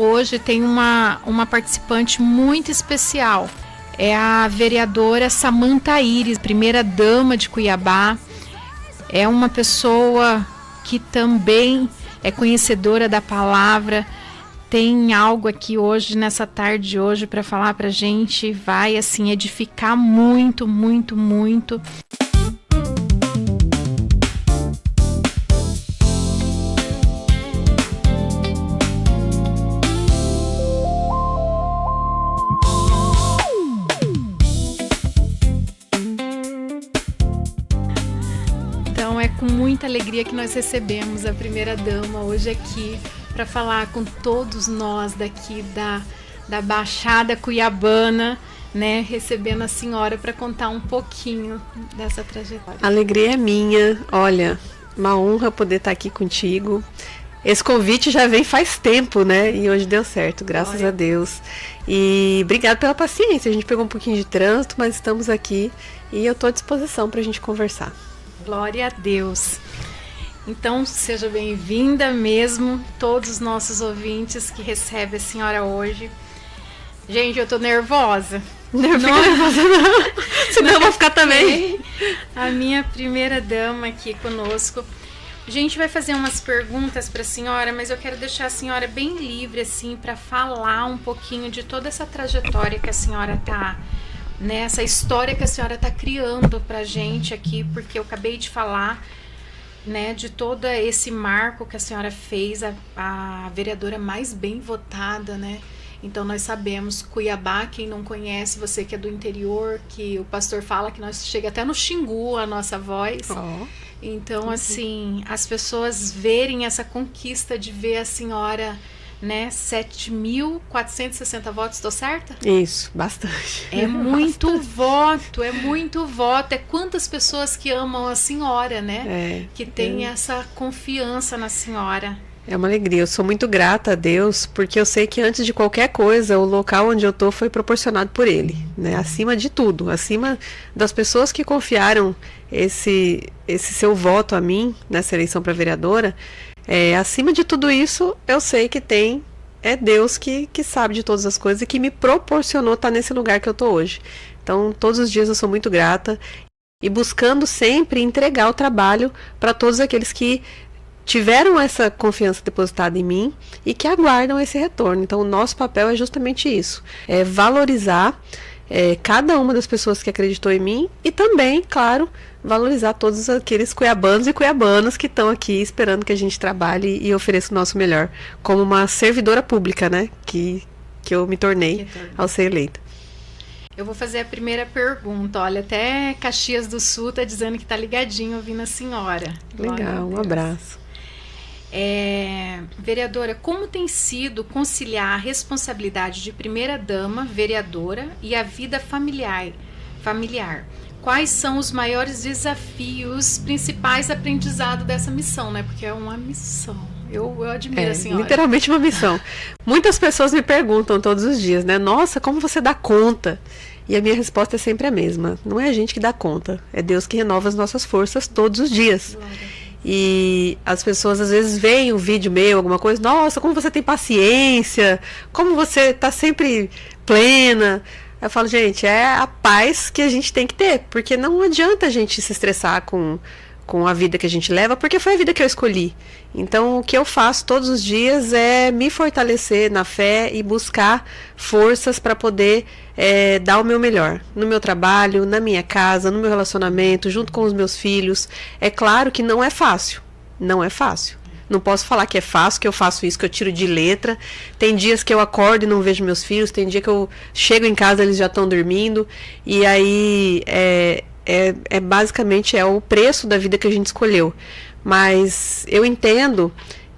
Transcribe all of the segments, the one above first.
hoje tem uma participante muito especial. É a vereadora Samantha Iris, primeira dama de Cuiabá. É uma pessoa que também é conhecedora da palavra. Tem algo aqui hoje, nessa tarde de hoje, para falar pra gente. Vai, assim, edificar muito, muito, muito. Então é com muita alegria que nós recebemos a primeira dama hoje aqui para falar com todos nós daqui da Baixada Cuiabana, né, recebendo a senhora para contar um pouquinho dessa trajetória. A alegria é minha, olha, uma honra poder estar aqui contigo. Esse convite já vem faz tempo, né, e hoje deu certo, graças a Deus. E obrigado pela paciência, a gente pegou um pouquinho de trânsito, mas estamos aqui e eu estou à disposição para a gente conversar. Glória a Deus. Então, seja bem-vinda mesmo, todos os nossos ouvintes que recebem a senhora hoje. Gente, eu tô nervosa. Não fica nervosa não, senão eu vou ficar também. A minha primeira dama aqui conosco. A gente vai fazer umas perguntas para a senhora, mas eu quero deixar a senhora bem livre, assim, para falar um pouquinho de toda essa trajetória que a senhora tá, né, essa história que a senhora tá criando pra gente aqui, porque eu acabei de falar, né, de todo esse marco que a senhora fez, a vereadora mais bem votada, né? Então nós sabemos, Cuiabá, quem não conhece, você que é do interior, que o pastor fala que nós chega até no Xingu a nossa voz. Então, assim, as pessoas verem essa conquista de ver a senhora, né, 7.460 votos, estou certa? Isso, bastante. É muito voto, é muito voto. É quantas pessoas que amam a senhora, né? Que tem essa confiança na senhora. É uma alegria, eu sou muito grata a Deus, porque eu sei que antes de qualquer coisa, o local onde eu tô foi proporcionado por Ele, né? Acima de tudo, acima das pessoas que confiaram esse seu voto a mim, nessa eleição para vereadora, acima de tudo isso, eu sei que é Deus que sabe de todas as coisas e que me proporcionou estar nesse lugar que eu tô hoje. Então, todos os dias eu sou muito grata e buscando sempre entregar o trabalho para todos aqueles que tiveram essa confiança depositada em mim e que aguardam esse retorno. Então, o nosso papel é justamente isso, é valorizar cada uma das pessoas que acreditou em mim e também, claro, valorizar todos aqueles cuiabanos e cuiabanas que estão aqui esperando que a gente trabalhe e ofereça o nosso melhor, como uma servidora pública, né, que eu me tornei ao ser eleita. Eu vou fazer a primeira pergunta. Olha, até Caxias do Sul está dizendo que está ligadinho ouvindo a senhora. Legal, um abraço. Vereadora, como tem sido conciliar a responsabilidade de primeira-dama, vereadora, e a vida familiar? Quais são os maiores desafios, principais aprendizados dessa missão, né? Porque é uma missão. Eu admiro a senhora. Literalmente uma missão. Muitas pessoas me perguntam todos os dias, né? Nossa, como você dá conta? E a minha resposta é sempre a mesma. Não é a gente que dá conta, é Deus que renova as nossas forças todos os dias. Glória. E as pessoas às vezes veem um vídeo meu, alguma coisa, nossa, como você tem paciência, como você está sempre plena. Eu falo, gente, é a paz que a gente tem que ter, porque não adianta a gente se estressar com a vida que a gente leva, porque foi a vida que eu escolhi. Então, o que eu faço todos os dias é me fortalecer na fé e buscar forças para poder dar o meu melhor no meu trabalho, na minha casa, no meu relacionamento, junto com os meus filhos. É claro que não é fácil, não é fácil. Não posso falar que é fácil, que eu faço isso, que eu tiro de letra. Tem dias que eu acordo e não vejo meus filhos, tem dia que eu chego em casa e eles já estão dormindo, e aí basicamente o preço da vida que a gente escolheu. Mas eu entendo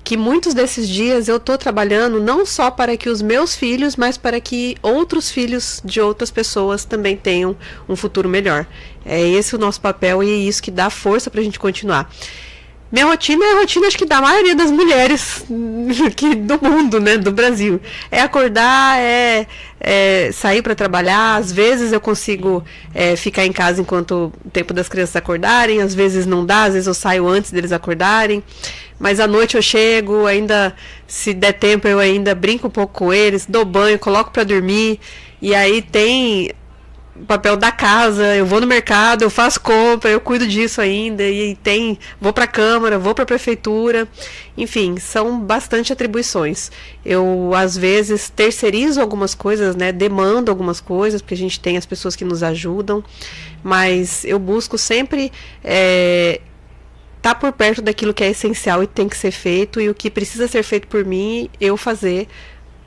que muitos desses dias eu estou trabalhando não só para que os meus filhos, mas para que outros filhos de outras pessoas também tenham um futuro melhor. É esse o nosso papel e é isso que dá força para a gente continuar. Minha rotina é a rotina, acho que da maioria das mulheres aqui do mundo, né, do Brasil. É acordar, sair para trabalhar. Às vezes eu consigo ficar em casa enquanto o tempo das crianças acordarem, às vezes não dá, às vezes eu saio antes deles acordarem. Mas à noite eu chego, ainda, se der tempo, eu ainda brinco um pouco com eles, dou banho, coloco para dormir. E aí tem o papel da casa, eu vou no mercado, eu faço compra, eu cuido disso ainda, e vou para a Câmara, vou para a Prefeitura, enfim, são bastante atribuições. Eu, às vezes, terceirizo algumas coisas, né, demando algumas coisas, porque a gente tem as pessoas que nos ajudam, mas eu busco sempre estar por perto daquilo que é essencial e tem que ser feito, e o que precisa ser feito por mim, eu fazer,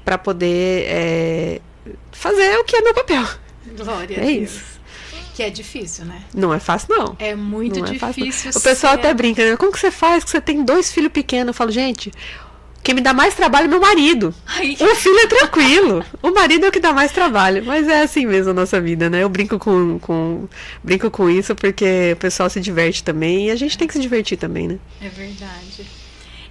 para poder fazer o que é meu papel. Glória a Deus. Isso. Que é difícil, né? Não é fácil, não. É muito difícil. O pessoal até brinca, né? Como que você faz? Que você tem 2 filhos pequenos. Eu falo, gente, quem me dá mais trabalho é meu marido. Ai. O filho é tranquilo. O marido é o que dá mais trabalho. Mas é assim mesmo a nossa vida, né? Eu brinco brinco com isso porque o pessoal se diverte também. E a gente tem que se divertir também, né? É verdade.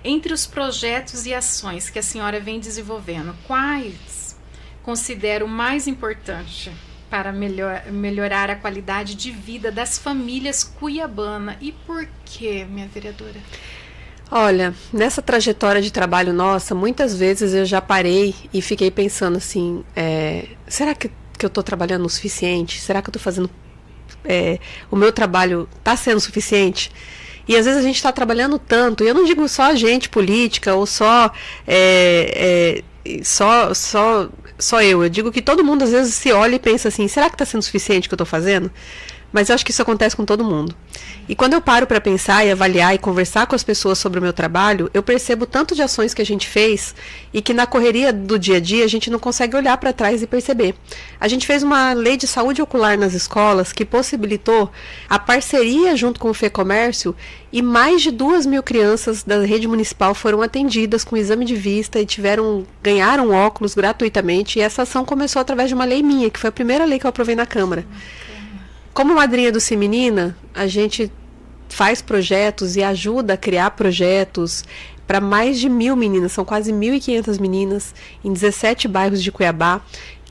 Entre os projetos e ações que a senhora vem desenvolvendo, quais considera o mais importante para melhorar a qualidade de vida das famílias cuiabanas? E por quê, minha vereadora? Olha, nessa trajetória de trabalho nossa, muitas vezes eu já parei e fiquei pensando assim, será que eu estou trabalhando o suficiente? Será que eu estou fazendo... o meu trabalho está sendo suficiente? E às vezes a gente está trabalhando tanto, e eu não digo só a gente política, ou só eu digo que todo mundo às vezes se olha e pensa assim, será que está sendo suficiente o que eu estou fazendo? Mas eu acho que isso acontece com todo mundo. E quando eu paro para pensar e avaliar e conversar com as pessoas sobre o meu trabalho, eu percebo tanto de ações que a gente fez e que na correria do dia a dia a gente não consegue olhar para trás e perceber. A gente fez uma lei de saúde ocular nas escolas que possibilitou a parceria junto com o FEComércio, e mais de 2.000 crianças da rede municipal foram atendidas com exame de vista e ganharam óculos gratuitamente. E essa ação começou através de uma lei minha, que foi a primeira lei que eu aprovei na Câmara. Como madrinha do Sim Menina, a gente faz projetos e ajuda a criar projetos para mais de 1.000 meninas, são quase 1.500 meninas em 17 bairros de Cuiabá,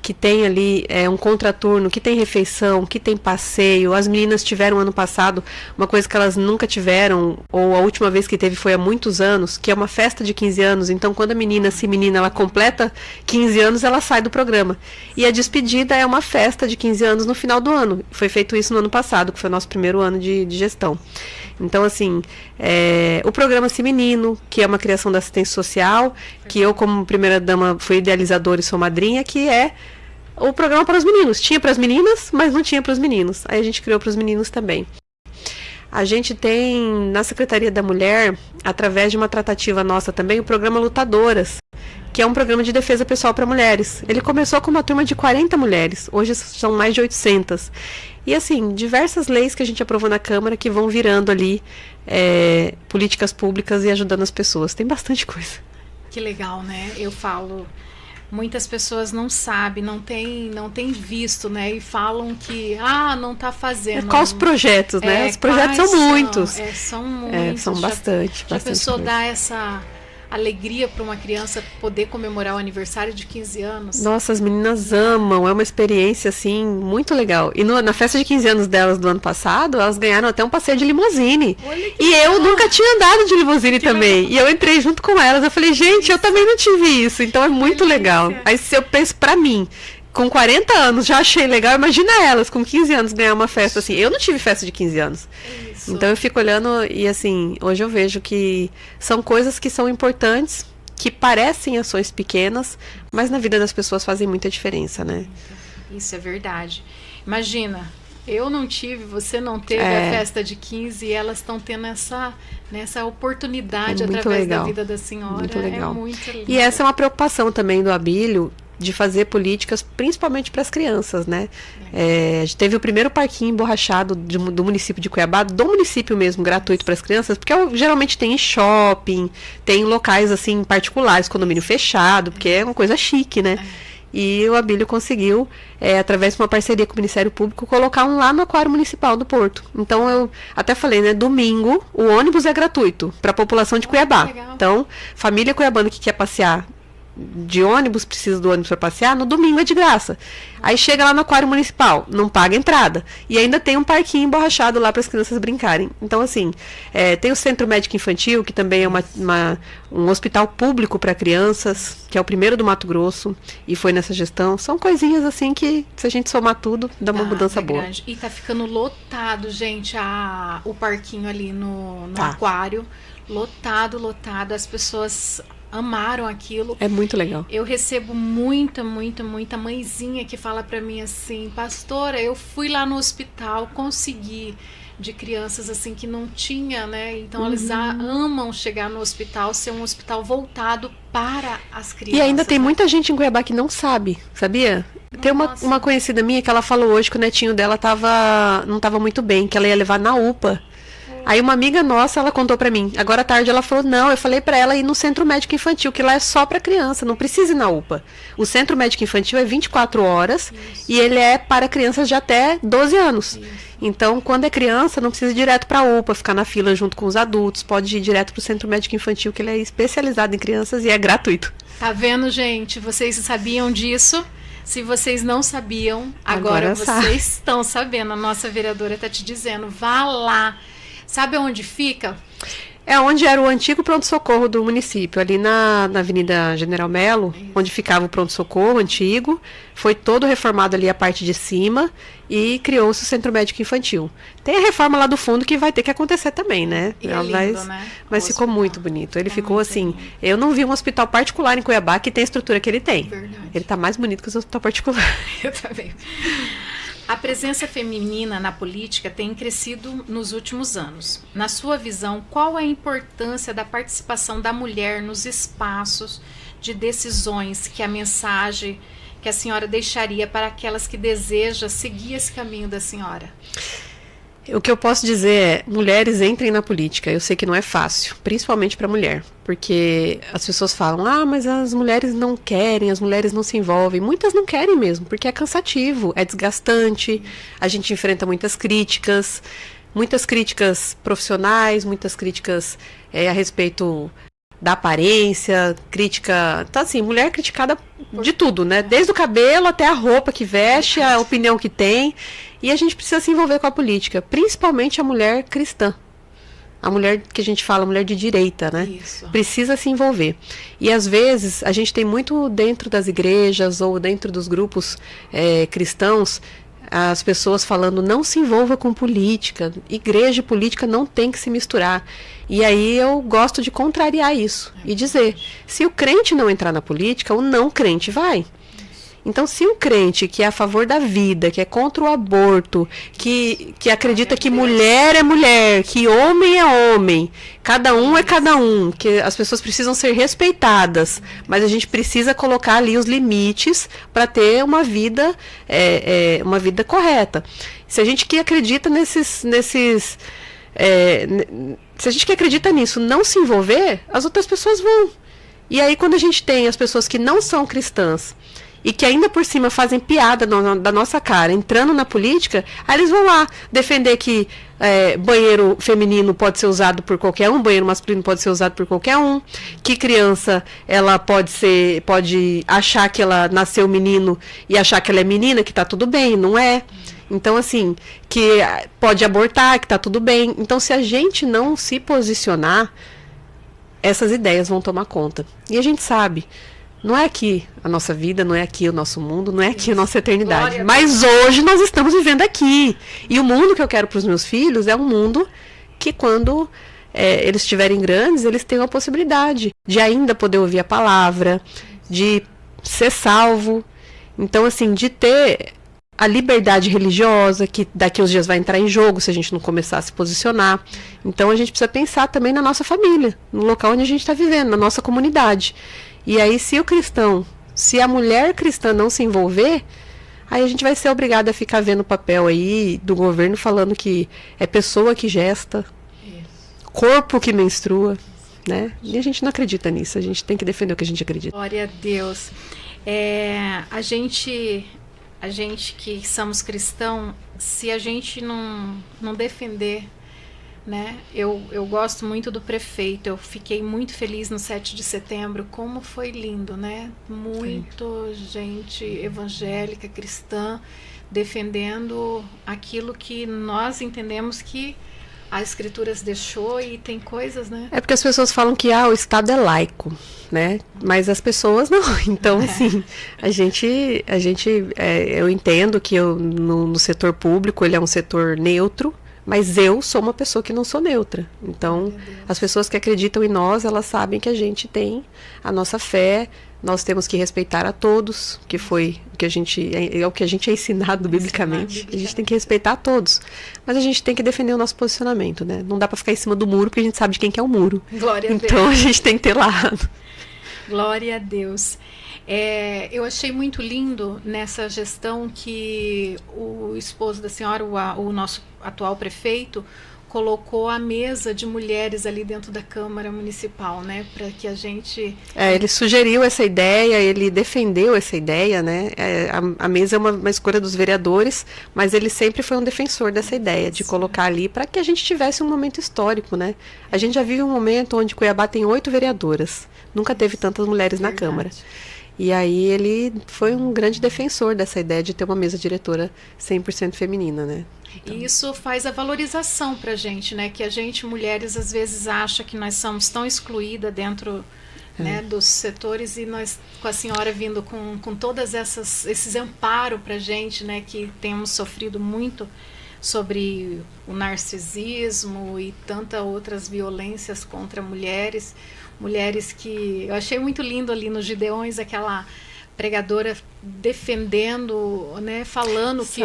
que tem ali um contraturno, que tem refeição, que tem passeio. As meninas tiveram ano passado uma coisa que elas nunca tiveram, ou a última vez que teve foi há muitos anos, que é uma festa de 15 anos. Então, quando a menina ela completa 15 anos, ela sai do programa. E a despedida é uma festa de 15 anos no final do ano. Foi feito isso no ano passado, que foi o nosso primeiro ano de gestão. Então, assim, o programa Sim Menino, que é uma criação da assistência social, que eu, como primeira-dama, fui idealizadora e sou madrinha, que é o programa para os meninos. Tinha para as meninas, mas não tinha para os meninos. Aí a gente criou para os meninos também. A gente tem, na Secretaria da Mulher, através de uma tratativa nossa também, o programa Lutadoras, que é um programa de defesa pessoal para mulheres. Ele começou com uma turma de 40 mulheres, hoje são mais de 800. E assim, diversas leis que a gente aprovou na Câmara que vão virando ali políticas públicas e ajudando as pessoas. Tem bastante coisa. Que legal, né? Eu falo... Muitas pessoas não sabem, não tem visto, né? E falam que, não está fazendo. Quais os projetos, né? Os projetos são muitos. São muitos. São bastante. Já pensou dar essa alegria para uma criança poder comemorar o aniversário de 15 anos? Nossa, as meninas amam. É uma experiência, assim, muito legal. E na festa de 15 anos delas do ano passado, elas ganharam até um passeio de limusine. E eu nunca tinha andado de limusine também. Legal. E eu entrei junto com elas. Eu falei, gente, eu também não tive isso. Então é muito legal. Aí se eu penso pra mim, com 40 anos já achei legal, imagina elas com 15 anos ganhar uma festa assim. Eu não tive festa de 15 anos. Isso. Então eu fico olhando e assim, hoje eu vejo que são coisas que são importantes, que parecem ações pequenas, mas na vida das pessoas fazem muita diferença, né? Isso é verdade. Imagina, eu não tive, você não teve a festa de 15 e elas estão tendo nessa oportunidade através da vida da senhora. Muito legal. É muito lindo. E essa é uma preocupação também do Abílio, de fazer políticas principalmente para as crianças, né? A gente teve o primeiro parquinho emborrachado do município de Cuiabá, do município mesmo, gratuito para as crianças, porque geralmente tem em shopping, tem locais assim particulares, condomínio fechado, porque é uma coisa chique, né? E o Abílio conseguiu, através de uma parceria com o Ministério Público, colocar um lá no Aquário Municipal do Porto. Então, eu até falei, né, domingo, o ônibus é gratuito para a população de Cuiabá. Então, família cuiabana que quer passear de ônibus, precisa do ônibus para passear, no domingo é de graça. Aí chega lá no Aquário Municipal, não paga entrada. E ainda tem um parquinho emborrachado lá para as crianças brincarem. Então, assim, tem o Centro Médico Infantil, que também é um hospital público para crianças, que é o primeiro do Mato Grosso, e foi nessa gestão. São coisinhas, assim, que se a gente somar tudo, dá uma mudança boa. Grande. E tá ficando lotado, gente, o parquinho ali no aquário. Lotado. As pessoas amaram aquilo. É muito legal. Eu recebo muita mãezinha que fala pra mim assim: pastora, eu fui lá no hospital, consegui, de crianças assim que não tinha, né? Então eles amam chegar no hospital, ser um hospital voltado para as crianças. E ainda tem né? muita gente em Cuiabá que não sabe, sabia? Tem uma conhecida minha que ela falou hoje que o netinho dela não tava muito bem, que ela ia levar na UPA. Aí uma amiga nossa, ela contou pra mim. Agora à tarde ela falou, não, eu falei pra ela ir no Centro Médico Infantil, que lá é só pra criança, não precisa ir na UPA. O Centro Médico Infantil é 24 horas e ele é para crianças de até 12 anos. Então, quando é criança, não precisa ir direto pra UPA, ficar na fila junto com os adultos, pode ir direto pro Centro Médico Infantil, que ele é especializado em crianças e é gratuito. Tá vendo, gente? Vocês sabiam disso? Se vocês não sabiam, agora vocês estão sabendo. A nossa vereadora tá te dizendo, vá lá. Sabe onde fica? É onde era o antigo pronto-socorro do município, ali na Avenida General Melo, onde ficava o pronto-socorro antigo. Foi todo reformado ali a parte de cima e criou-se o Centro Médico Infantil. Tem a reforma lá do fundo que vai ter que acontecer também, né? E é lindo, né? Mas ficou muito bonito. Ele ficou assim... Lindo. Eu não vi um hospital particular em Cuiabá que tem a estrutura que ele tem. Verdade. Ele tá mais bonito que o hospital particular. Eu também. A presença feminina na política tem crescido nos últimos anos. Na sua visão, qual a importância da participação da mulher nos espaços de decisões, que a mensagem que a senhora deixaria para aquelas que desejam seguir esse caminho da senhora? O que eu posso dizer é, mulheres entrem na política. Eu sei que não é fácil, principalmente para mulher, porque as pessoas falam, mas as mulheres não querem, as mulheres não se envolvem. Muitas não querem mesmo, porque é cansativo, é desgastante, a gente enfrenta muitas críticas profissionais, muitas críticas a respeito da aparência, crítica... Então, assim, mulher criticada de tudo, né? Desde o cabelo até a roupa que veste, a opinião que tem. E a gente precisa se envolver com a política, principalmente a mulher cristã. A mulher que a gente fala, a mulher de direita, né? Isso. Precisa se envolver. E às vezes, a gente tem muito dentro das igrejas ou dentro dos grupos cristãos, as pessoas falando, não se envolva com política, igreja e política não tem que se misturar. E aí eu gosto de contrariar isso e dizer, se o crente não entrar na política, o não crente vai. Então, se um crente que é a favor da vida, que é contra o aborto, que acredita que mulher é mulher, que homem é homem, cada um é cada um, que as pessoas precisam ser respeitadas, mas a gente precisa colocar ali os limites para ter uma vida correta. Se a gente que acredita se a gente que acredita nisso não se envolver, as outras pessoas vão. E aí, quando a gente tem as pessoas que não são cristãs, e que ainda por cima fazem piada da nossa cara, entrando na política, aí eles vão lá defender que banheiro feminino pode ser usado por qualquer um, banheiro masculino pode ser usado por qualquer um, que criança ela pode achar que ela nasceu menino e achar que ela é menina, que tá tudo bem, não é. Então, assim, que pode abortar, que tá tudo bem. Então, se a gente não se posicionar, essas ideias vão tomar conta. E a gente sabe... Não é aqui a nossa vida, não é aqui o nosso mundo, não é aqui a nossa eternidade. Mas hoje nós estamos vivendo aqui. E o mundo que eu quero para os meus filhos é um mundo que quando eles estiverem grandes, eles tenham a possibilidade de ainda poder ouvir a palavra, de ser salvo. Então, assim, de ter a liberdade religiosa, que daqui uns dias vai entrar em jogo se a gente não começar a se posicionar. Então, a gente precisa pensar também na nossa família, no local onde a gente está vivendo, na nossa comunidade. E aí, se a mulher cristã não se envolver, aí a gente vai ser obrigada a ficar vendo o papel aí do governo falando que é pessoa que gesta, corpo que menstrua, né? E a gente não acredita nisso, a gente tem que defender o que a gente acredita. Glória a Deus. A gente que somos cristãos, se a gente não defender, né? Eu gosto muito do prefeito, eu fiquei muito feliz no 7 de setembro, como foi lindo, né? Muito gente evangélica, cristã, defendendo aquilo que nós entendemos que a Escrituras deixou, e tem coisas, né? É porque as pessoas falam que o Estado é laico, né? Mas as pessoas não. Então, assim, eu entendo que no setor público ele é um setor neutro, mas eu sou uma pessoa que não sou neutra. Então, as pessoas que acreditam em nós, elas sabem que a gente tem a nossa fé. Nós temos que respeitar a todos, que foi o que é o que a gente é ensinado biblicamente. A gente tem que respeitar a todos. Mas a gente tem que defender o nosso posicionamento, né? Não dá pra ficar em cima do muro, porque a gente sabe de quem que é o muro. Glória a Deus. Então a gente tem que ter lado. Glória a Deus. Eu achei muito lindo nessa gestão que o esposo da senhora, o nosso atual prefeito, colocou a mesa de mulheres ali dentro da Câmara Municipal, né? Para que a gente... ele sugeriu essa ideia, ele defendeu essa ideia, né? A mesa é uma escolha dos vereadores, mas ele sempre foi um defensor dessa ideia, de colocar ali para que a gente tivesse um momento histórico, né? A gente já vive um momento onde Cuiabá tem 8 vereadoras. Nunca teve tantas mulheres na Câmara. E aí ele foi um grande defensor dessa ideia de ter uma mesa diretora 100% feminina, né? Então. E isso faz a valorização pra gente, né? Que a gente, mulheres, às vezes acha que nós somos tão excluídas dentro, né, dos setores, e nós, com a senhora vindo com todas esses amparos pra gente, né? Que temos sofrido muito sobre o narcisismo e tantas outras violências contra mulheres. Mulheres que... Eu achei muito lindo ali nos Gideões, aquela pregadora defendendo, né, falando que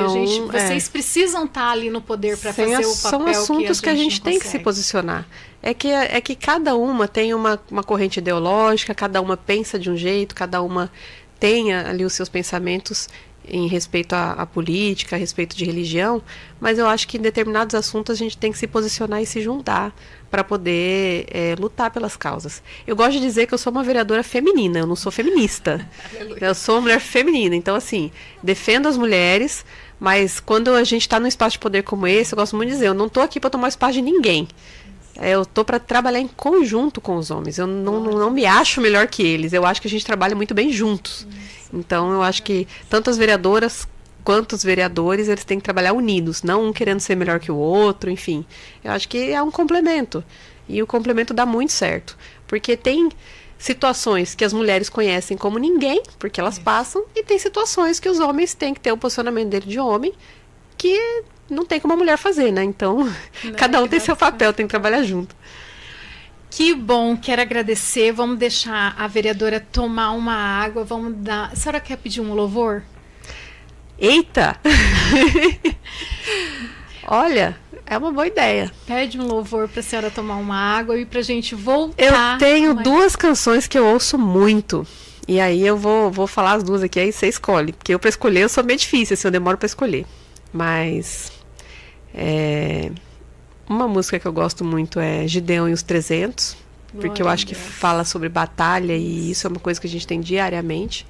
vocês precisam estar ali no poder para fazer o papel. São assuntos que a gente tem que se posicionar. É que cada uma tem uma corrente ideológica, cada uma pensa de um jeito, cada uma tem ali os seus pensamentos em respeito à política, a respeito de religião, mas eu acho que em determinados assuntos a gente tem que se posicionar e se juntar para poder lutar pelas causas. Eu gosto de dizer que eu sou uma vereadora feminina, eu não sou feminista. Eu sou uma mulher feminina, então assim, defendo as mulheres, mas quando a gente está num espaço de poder como esse, eu gosto muito de dizer, eu não estou aqui para tomar o espaço de ninguém. Eu estou para trabalhar em conjunto com os homens. Eu não me acho melhor que eles, eu acho que a gente trabalha muito bem juntos. Então eu acho que tanto as vereadoras quanto os vereadores, eles têm que trabalhar unidos, não um querendo ser melhor que o outro, enfim. Eu acho que é um complemento. E o complemento dá muito certo. Porque tem situações que as mulheres conhecem como ninguém, porque elas passam, e tem situações que os homens têm que ter o posicionamento dele de homem, que não tem como a mulher fazer, né? Então, cada um tem seu papel, tem que trabalhar junto. Que bom, quero agradecer. Vamos deixar a vereadora tomar uma água. Vamos dar... A senhora quer pedir um louvor? Eita! Olha, é uma boa ideia. Pede um louvor para a senhora tomar uma água e para a gente voltar. Eu tenho duas canções que eu ouço muito. E aí eu vou falar as duas aqui, aí você escolhe. Porque eu para escolher eu sou meio difícil, assim, eu demoro para escolher. Mas uma música que eu gosto muito é Gideão e os 300. Porque eu acho que fala sobre batalha e isso é uma coisa que a gente tem diariamente.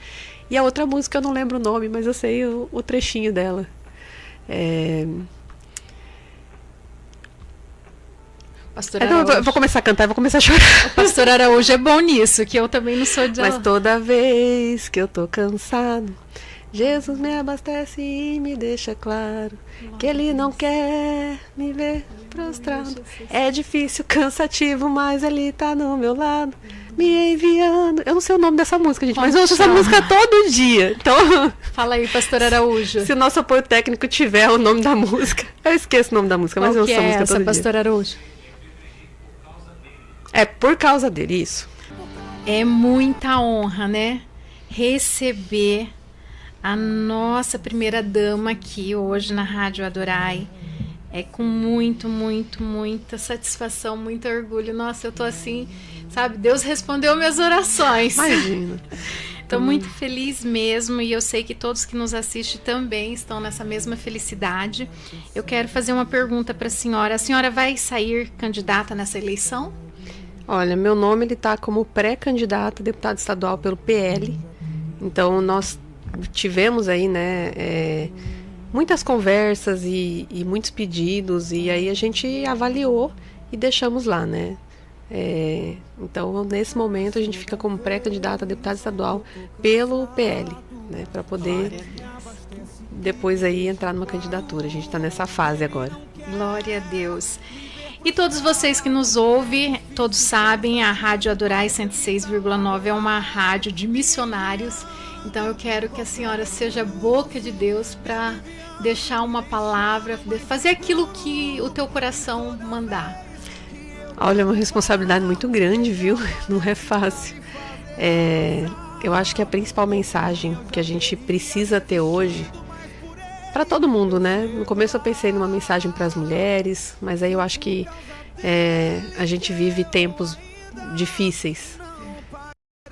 E a outra música eu não lembro o nome, mas eu sei o trechinho dela. Eu vou começar a cantar e vou começar a chorar. O pastor Araújo é bom nisso, que eu também não sou de... Mas toda vez que eu tô cansado, Jesus me abastece e me deixa claro que Ele não quer me ver prostrado. É difícil, cansativo, mas Ele tá no meu lado, me enviando. Eu não sei o nome dessa música, gente, mas eu ouço essa música todo dia. Então, fala aí, pastor Araújo. Se o nosso apoio técnico tiver o nome da música, eu esqueço o nome da música, mas eu ouço a música todo dia. Pastor Araújo? É por causa dele, isso. É muita honra, né? Receber a nossa primeira dama aqui hoje na Rádio Adorai. É com muita satisfação, muito orgulho. Nossa, eu tô assim, sabe? Deus respondeu minhas orações. Imagina. Estou muito feliz mesmo, e eu sei que todos que nos assistem também estão nessa mesma felicidade. Eu quero fazer uma pergunta para a senhora. A senhora vai sair candidata nessa eleição? Olha, meu nome ele tá como pré-candidato a deputado estadual pelo PL. Então nós tivemos aí, né, muitas conversas e muitos pedidos, e aí a gente avaliou e deixamos lá, né. Então nesse momento a gente fica como pré-candidata a deputada estadual pelo PL, né, para poder depois aí entrar numa candidatura. A gente está nessa fase agora. Glória a Deus. E todos vocês que nos ouvem, todos sabem, a Rádio Adorai 106,9 é uma rádio de missionários. Então eu quero que a senhora seja a boca de Deus para deixar uma palavra, fazer aquilo que o teu coração mandar. Olha, é uma responsabilidade muito grande, viu? Não é fácil. Eu acho que a principal mensagem que a gente precisa ter hoje, para todo mundo, né? No começo eu pensei numa mensagem para as mulheres, mas aí eu acho que a gente vive tempos difíceis.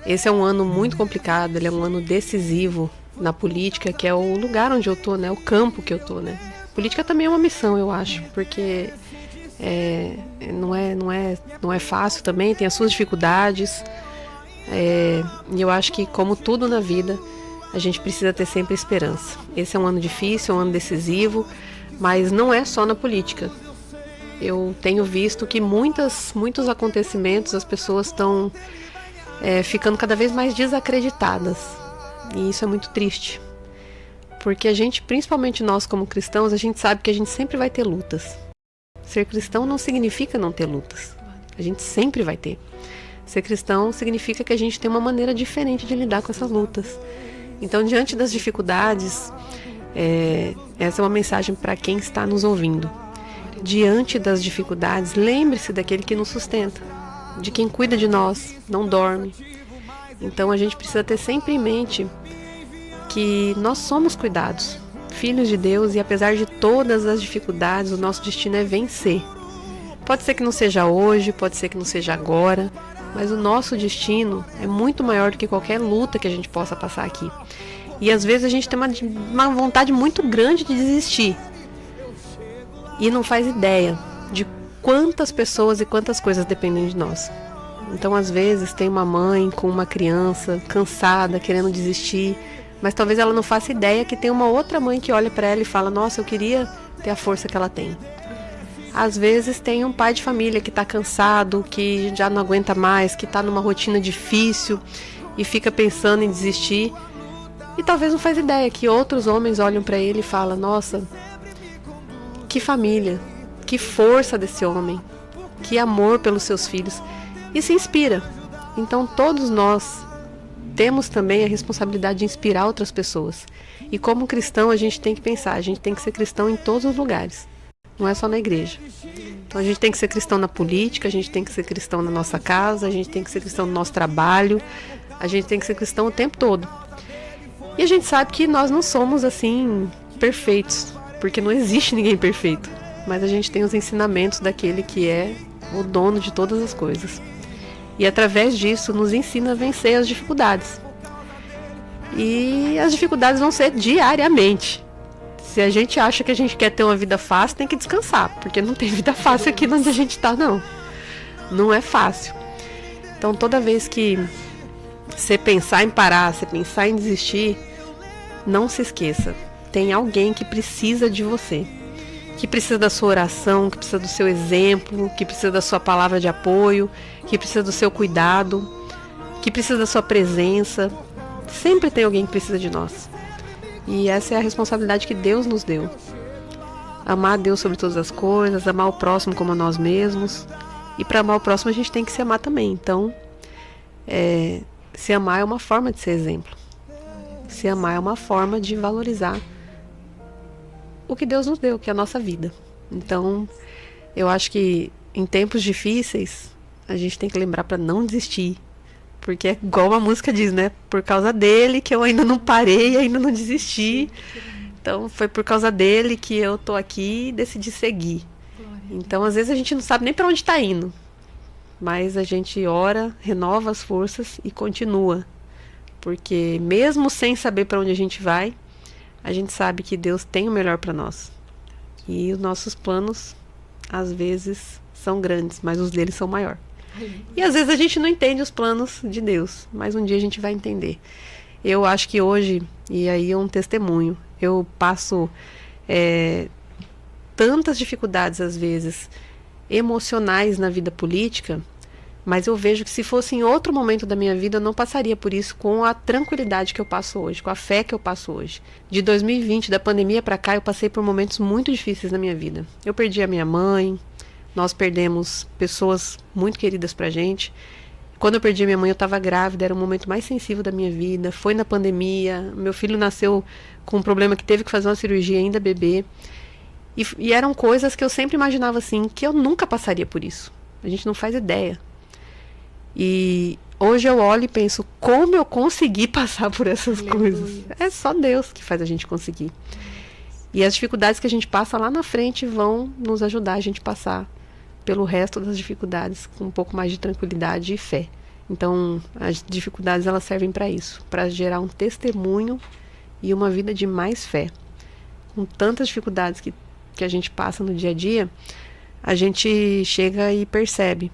Esse é um ano muito complicado, ele é um ano decisivo na política, que é o lugar onde eu tô, né? O campo que eu tô, né? Política também é uma missão, eu acho, porque não é fácil também, tem as suas dificuldades. E eu acho que, como tudo na vida, a gente precisa ter sempre esperança. Esse é um ano difícil, um ano decisivo, mas não é só na política. Eu tenho visto que muitos acontecimentos, as pessoas estão ficando cada vez mais desacreditadas. E isso é muito triste. Porque a gente, principalmente nós como cristãos, a gente sabe que a gente sempre vai ter lutas. Ser cristão não significa não ter lutas. A gente sempre vai ter. Ser cristão significa que a gente tem uma maneira diferente de lidar com essas lutas. Então, diante das dificuldades, essa é uma mensagem para quem está nos ouvindo. Diante das dificuldades, lembre-se daquele que nos sustenta, de quem cuida de nós, não dorme. Então, a gente precisa ter sempre em mente que nós somos cuidados, filhos de Deus, e apesar de todas as dificuldades, o nosso destino é vencer. Pode ser que não seja hoje, pode ser que não seja agora, mas o nosso destino é muito maior do que qualquer luta que a gente possa passar aqui. E às vezes a gente tem uma vontade muito grande de desistir. E não faz ideia de quantas pessoas e quantas coisas dependem de nós. Então às vezes tem uma mãe com uma criança cansada, querendo desistir, mas talvez ela não faça ideia que tem uma outra mãe que olha para ela e fala: nossa, eu queria ter a força que ela tem. Às vezes tem um pai de família que está cansado, que já não aguenta mais, que está numa rotina difícil e fica pensando em desistir. E talvez não faz ideia que outros homens olham para ele e falam: nossa, que família, que força desse homem, que amor pelos seus filhos. E se inspira. Então todos nós temos também a responsabilidade de inspirar outras pessoas. E como cristão a gente tem que pensar, a gente tem que ser cristão em todos os lugares. Não é só na igreja. Então a gente tem que ser cristão na política, a gente tem que ser cristão na nossa casa, a gente tem que ser cristão no nosso trabalho, a gente tem que ser cristão o tempo todo. E a gente sabe que nós não somos assim perfeitos, porque não existe ninguém perfeito. Mas a gente tem os ensinamentos daquele que é o dono de todas as coisas. E através disso nos ensina a vencer as dificuldades. E as dificuldades vão ser diariamente. Se a gente acha que a gente quer ter uma vida fácil, tem que descansar, porque não tem vida fácil aqui onde a gente está, não. Não é fácil. Então, toda vez que você pensar em parar, você pensar em desistir, não se esqueça. Tem alguém que precisa de você, que precisa da sua oração, que precisa do seu exemplo, que precisa da sua palavra de apoio, que precisa do seu cuidado, que precisa da sua presença. Sempre tem alguém que precisa de nós. E essa é a responsabilidade que Deus nos deu. Amar a Deus sobre todas as coisas, amar o próximo como a nós mesmos. E para amar o próximo a gente tem que se amar também. Então, se amar é uma forma de ser exemplo. Se amar é uma forma de valorizar o que Deus nos deu, que é a nossa vida. Então, eu acho que em tempos difíceis, a gente tem que lembrar para não desistir. Porque é igual a música diz, né? Por causa dele que eu ainda não parei, ainda não desisti. Então, foi por causa dele que eu tô aqui e decidi seguir. Então, às vezes a gente não sabe nem para onde está indo. Mas a gente ora, renova as forças e continua. Porque mesmo sem saber para onde a gente vai, a gente sabe que Deus tem o melhor para nós. E os nossos planos, às vezes, são grandes, mas os dele são maiores. E às vezes a gente não entende os planos de Deus, mas um dia a gente vai entender. Eu acho que hoje, e aí é um testemunho, eu passo tantas dificuldades, às vezes, emocionais na vida política, mas eu vejo que se fosse em outro momento da minha vida, eu não passaria por isso com a tranquilidade que eu passo hoje, com a fé que eu passo hoje. De 2020, da pandemia para cá, eu passei por momentos muito difíceis na minha vida. Eu perdi a minha mãe, nós perdemos pessoas muito queridas pra gente. Quando eu perdi a minha mãe, eu estava grávida, era o momento mais sensível da minha vida. Foi na pandemia, meu filho nasceu com um problema que teve que fazer uma cirurgia ainda bebê. E eram coisas que eu sempre imaginava assim, que eu nunca passaria por isso. A gente não faz ideia. E hoje eu olho e penso, como eu consegui passar por essas coisas? É só Deus que faz a gente conseguir. E as dificuldades que a gente passa lá na frente vão nos ajudar a gente passar pelo resto das dificuldades com um pouco mais de tranquilidade e fé. Então, as dificuldades elas servem para isso, para gerar um testemunho e uma vida de mais fé. Com tantas dificuldades que a gente passa no dia a dia, a gente chega e percebe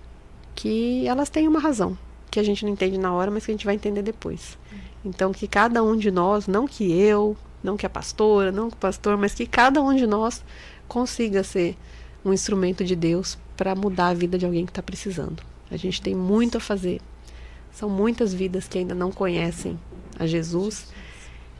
que elas têm uma razão, que a gente não entende na hora, mas que a gente vai entender depois. Então, que cada um de nós, não que eu, não que a pastora, não que o pastor, mas que cada um de nós consiga ser um instrumento de Deus para mudar a vida de alguém que está precisando. A gente tem muito a fazer. São muitas vidas que ainda não conhecem a Jesus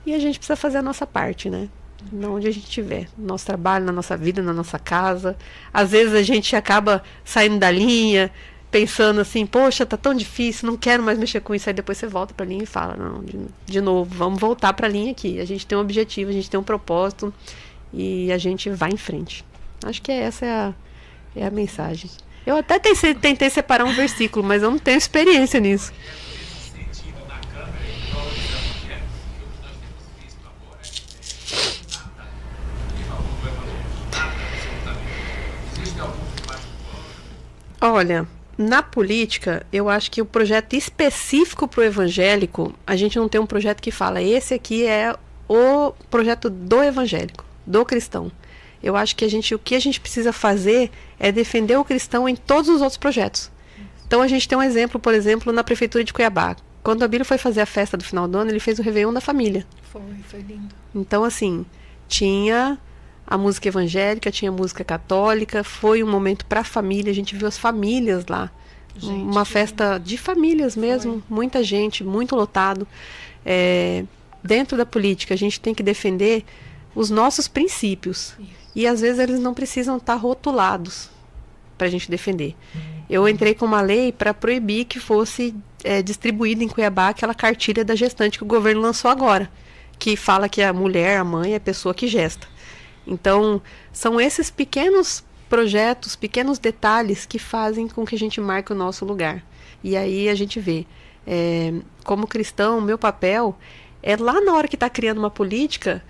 e a gente precisa fazer a nossa parte, né? Onde a gente estiver, no nosso trabalho, na nossa vida, na nossa casa. Às vezes a gente acaba saindo da linha, pensando assim, poxa, tá tão difícil, não quero mais mexer com isso. Aí depois você volta para a linha e fala, não, de novo, vamos voltar para a linha aqui. A gente tem um objetivo, a gente tem um propósito e a gente vai em frente. Acho que essa é a mensagem. Eu até tentei separar um versículo, mas eu não tenho experiência nisso. Olha, na política, eu acho que o projeto específico para o evangélico, a gente não tem um projeto que fala, esse aqui é o projeto do evangélico, do cristão. Eu acho que o que a gente precisa fazer é defender o cristão em todos os outros projetos. Então a gente tem um exemplo, por exemplo, na Prefeitura de Cuiabá. Quando o Abílio foi fazer a festa do final do ano, ele fez o Réveillon da família. Foi lindo. Então, assim, tinha a música evangélica, tinha a música católica, foi um momento para a família, a gente viu as famílias lá. Uma festa de famílias mesmo, muita gente, muito lotado. Dentro da política, a gente tem que defender os nossos princípios. E às vezes eles não precisam estar rotulados para a gente defender. Eu entrei com uma lei para proibir que fosse distribuída em Cuiabá aquela cartilha da gestante que o governo lançou agora, que fala que a mulher, a mãe, é a pessoa que gesta. Então, são esses pequenos projetos, pequenos detalhes que fazem com que a gente marque o nosso lugar. E aí a gente vê, como cristão, o meu papel é lá na hora que está criando uma política,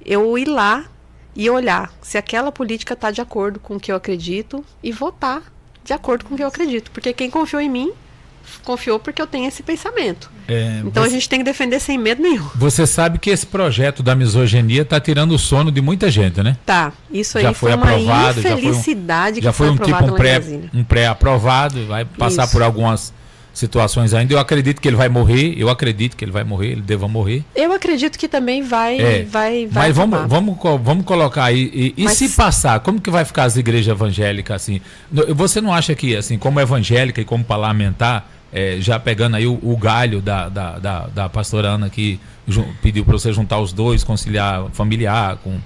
eu ir lá e olhar se aquela política está de acordo com o que eu acredito e votar de acordo com o que eu acredito. Porque quem confiou em mim, confiou porque eu tenho esse pensamento. Então a gente tem que defender sem medo nenhum. Você sabe que esse projeto da misoginia está tirando o sono de muita gente, né? Tá, isso aí já foi aprovado, uma infelicidade já foi um tipo um pré-aprovado, vai passar por algumas situações ainda. Eu acredito que ele vai morrer, ele deva morrer. Eu acredito que também vai Mas vamos colocar aí, e se passar, como que vai ficar as igrejas evangélicas assim? Você não acha que, assim, como evangélica e como parlamentar, já pegando aí o galho da pastora Ana que pediu para você juntar os dois, conciliar familiar com...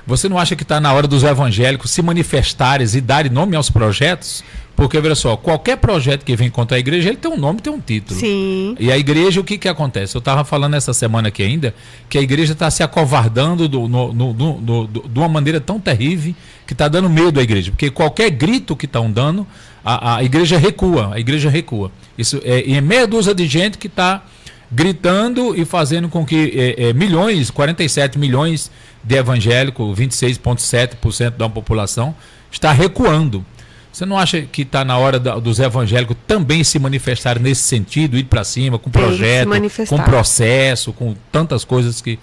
Você não acha que está na hora dos evangélicos se manifestarem e darem nome aos projetos? Porque, veja só, qualquer projeto que vem contra a igreja, ele tem um nome, tem um título. Sim. E a igreja, o que acontece? Eu estava falando essa semana aqui ainda, que a igreja está se acovardando de uma maneira tão terrível que está dando medo à igreja. Porque qualquer grito que estão dando, a igreja recua. Isso é meia dúzia de gente que está gritando e fazendo com que 47 milhões de evangélicos, 26,7% da população, está recuando. Você não acha que está na hora dos evangélicos também se manifestarem nesse sentido, ir para cima, com projeto, com processo, com tantas coisas que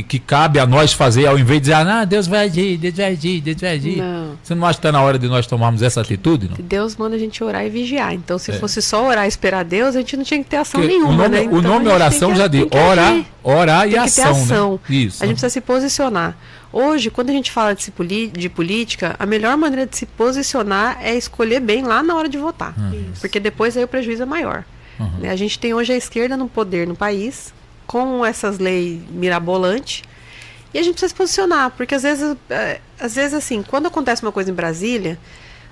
que cabe a nós fazer, ao invés de dizer, Deus vai agir, Deus vai agir, Deus vai agir. Não. Você não acha que está na hora de nós tomarmos essa atitude? Não? Deus manda a gente orar e vigiar. Então, se fosse só orar e esperar Deus, a gente não tinha que ter ação Porque nenhuma, né? Então, o nome oração já diz, orar e ação, ação. Né? Isso. A gente precisa se posicionar. Hoje, quando a gente fala de política, a melhor maneira de se posicionar é escolher bem lá na hora de votar. Porque depois aí o prejuízo é maior. Né? A gente tem hoje a esquerda no poder no país, com essas leis mirabolantes, e a gente precisa se posicionar, porque às vezes assim, quando acontece uma coisa em Brasília,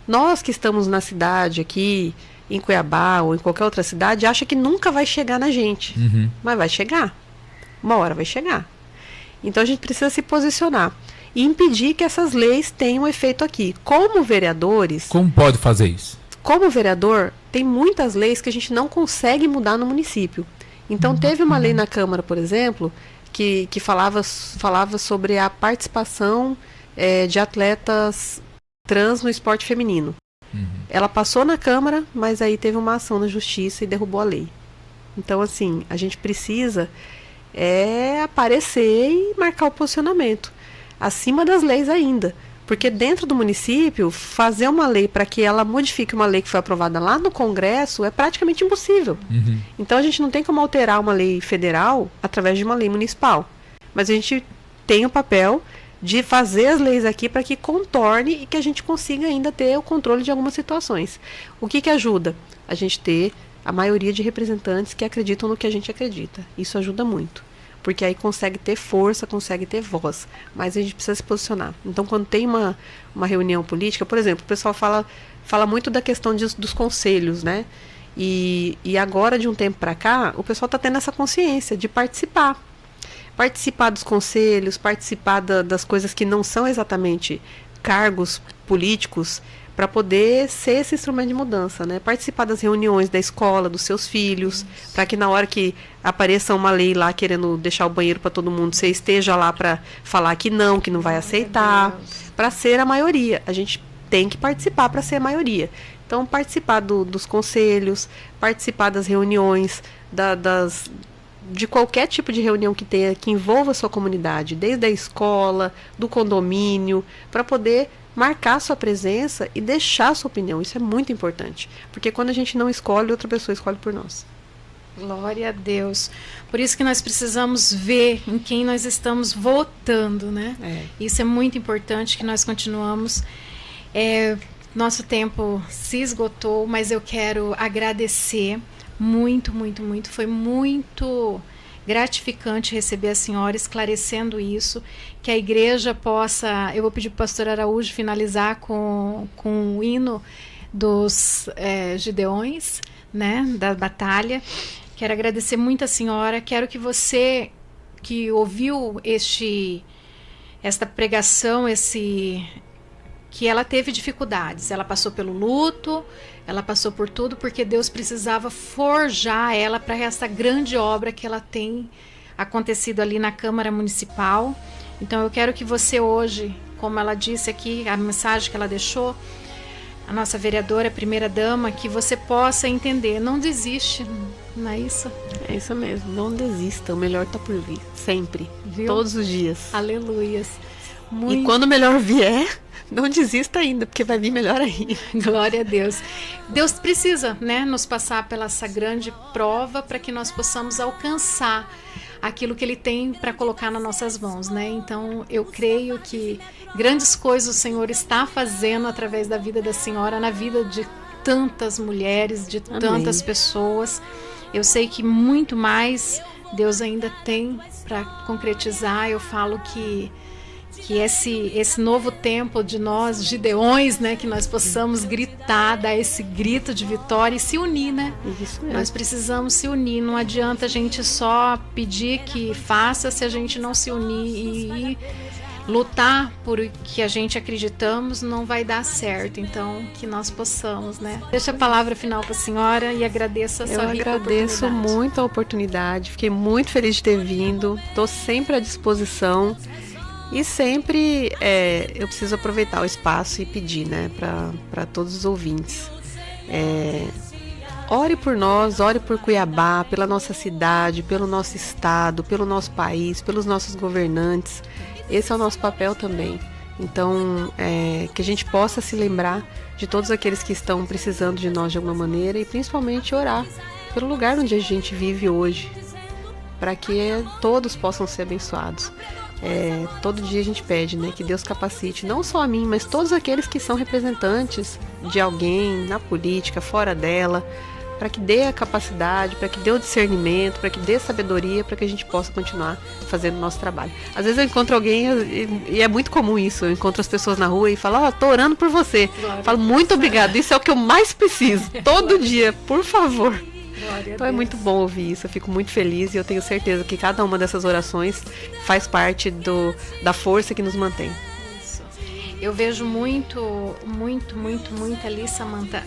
nós que estamos na cidade aqui, em Cuiabá ou em qualquer outra cidade, acha que nunca vai chegar na gente. Mas vai chegar. Uma hora vai chegar. Então a gente precisa se posicionar e impedir que essas leis tenham efeito aqui. Como vereadores... Como pode fazer isso? Como vereador, tem muitas leis que a gente não consegue mudar no município. Então teve uma lei na Câmara, por exemplo, que falava sobre a participação de atletas trans no esporte feminino. Ela passou na Câmara, mas aí teve uma ação na Justiça e derrubou a lei. Então, assim, a gente precisa aparecer e marcar o posicionamento, acima das leis ainda. Porque dentro do município, fazer uma lei para que ela modifique uma lei que foi aprovada lá no Congresso é praticamente impossível. Então a gente não tem como alterar uma lei federal através de uma lei municipal. Mas a gente tem o papel de fazer as leis aqui para que contorne e que a gente consiga ainda ter o controle de algumas situações. O que ajuda? A gente ter a maioria de representantes que acreditam no que a gente acredita. Isso ajuda muito. Porque aí consegue ter força, consegue ter voz. Mas a gente precisa se posicionar. Então, quando tem uma reunião política, por exemplo, o pessoal fala muito da questão dos conselhos, né? E agora, de um tempo para cá, o pessoal está tendo essa consciência de participar. Participar dos conselhos, participar das coisas que não são exatamente cargos políticos, para poder ser esse instrumento de mudança, né? Participar das reuniões da escola, dos seus filhos, para que na hora que apareça uma lei lá querendo deixar o banheiro para todo mundo, você esteja lá para falar que não vai aceitar, para ser a maioria. A gente tem que participar para ser a maioria. Então, participar dos conselhos, participar das reuniões, de qualquer tipo de reunião que tenha, que envolva a sua comunidade, desde a escola, do condomínio, para poder marcar sua presença e deixar sua opinião. Isso é muito importante, porque quando a gente não escolhe, outra pessoa escolhe por nós. Glória a Deus. Por isso que nós precisamos ver em quem nós estamos votando, né? Isso é muito importante, que nós continuamos. Nosso tempo se esgotou, mas eu quero agradecer muito, muito, muito. Foi muito gratificante receber a senhora esclarecendo isso, que a igreja possa... Eu vou pedir para o pastor Araújo finalizar com o hino dos Gideões, né, da batalha. Quero agradecer muito a senhora. Quero que você que ouviu esta pregação, que ela teve dificuldades, ela passou pelo luto, ela passou por tudo, porque Deus precisava forjar ela para essa grande obra que ela tem acontecido ali na Câmara Municipal. Então eu quero que você hoje, como ela disse aqui, a mensagem que ela deixou, a nossa vereadora, a primeira dama, que você possa entender, não desiste, não é isso? É isso mesmo, não desista, o melhor está por vir, sempre, Viu? Todos os dias. Aleluias. E quando o melhor vier, não desista ainda, porque vai vir melhor ainda. Glória a Deus. Deus precisa, né, nos passar pela essa grande prova para que nós possamos alcançar aquilo que Ele tem para colocar nas nossas mãos, né? Então, eu creio que grandes coisas o Senhor está fazendo através da vida da senhora, na vida de tantas mulheres, de Amém. tantas pessoas. Eu sei que muito mais Deus ainda tem para concretizar. Eu falo que esse novo tempo de nós, Gideões, né, que nós possamos gritar, dar esse grito de vitória e se unir, né? Isso mesmo. Nós precisamos se unir, não adianta a gente só pedir que faça se a gente não se unir e lutar por o que a gente acreditamos, não vai dar certo. Então, que nós possamos, né? Deixa a palavra final para a senhora e agradeço a sua rica oportunidade. Eu agradeço muito a oportunidade, fiquei muito feliz de ter vindo, estou sempre à disposição. E sempre eu preciso aproveitar o espaço e pedir, né, para todos os ouvintes. ore por nós, ore por Cuiabá, pela nossa cidade, pelo nosso estado, pelo nosso país, pelos nossos governantes. Esse é o nosso papel também. Então, que a gente possa se lembrar de todos aqueles que estão precisando de nós de alguma maneira e principalmente orar pelo lugar onde a gente vive hoje, para que todos possam ser abençoados. Todo dia a gente pede, né, que Deus capacite não só a mim, mas todos aqueles que são representantes de alguém na política, fora dela, para que dê a capacidade, para que dê o discernimento, para que dê sabedoria, para que a gente possa continuar fazendo o nosso trabalho. Às vezes eu encontro alguém, e é muito comum isso, eu encontro as pessoas na rua e falo, tô orando por você. Falo, muito obrigado, isso é o que eu mais preciso, todo dia, por favor. Então é muito bom ouvir isso, eu fico muito feliz e eu tenho certeza que cada uma dessas orações faz parte da força que nos mantém. Eu vejo muito ali, Samantha,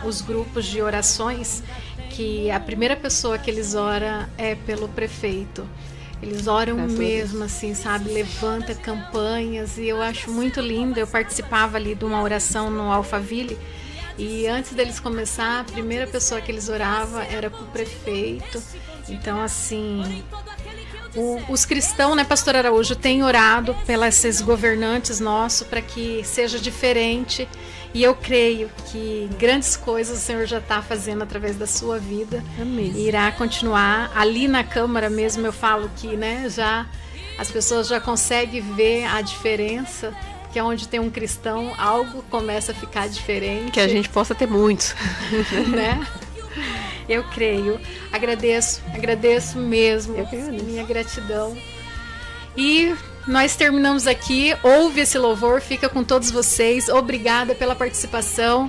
os grupos de orações, que a primeira pessoa que eles oram é pelo prefeito. Eles oram mesmo, assim, sabe? Levanta campanhas e eu acho muito lindo. Eu participava ali de uma oração no Alphaville e antes deles começar, a primeira pessoa que eles oravam era pro prefeito. Então, assim... Os cristãos, né, Pastor Araújo, têm orado esses governantes nossos para que seja diferente e eu creio que grandes coisas o Senhor já está fazendo através da sua vida. Amém. E irá continuar. Ali na Câmara mesmo eu falo que, né, já as pessoas já conseguem ver a diferença, que onde tem um cristão algo começa a ficar diferente. Que a gente possa ter muitos. Né? Eu creio, agradeço mesmo, minha gratidão. E nós terminamos aqui, ouve esse louvor, fica com todos vocês, obrigada pela participação.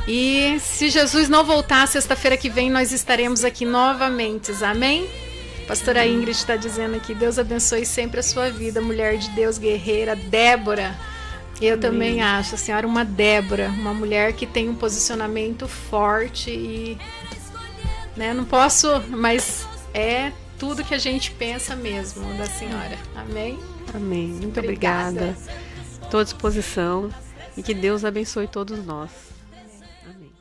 E se Jesus não voltar, sexta-feira que vem nós estaremos aqui novamente, amém? Pastora Ingrid está dizendo aqui, Deus abençoe sempre a sua vida, mulher de Deus, guerreira, Débora. Eu também acho a senhora uma Débora, uma mulher que tem um posicionamento forte e... né, não posso, mas é tudo que a gente pensa mesmo da senhora. Amém? Amém. Muito obrigada. Estou à disposição e que Deus abençoe todos nós.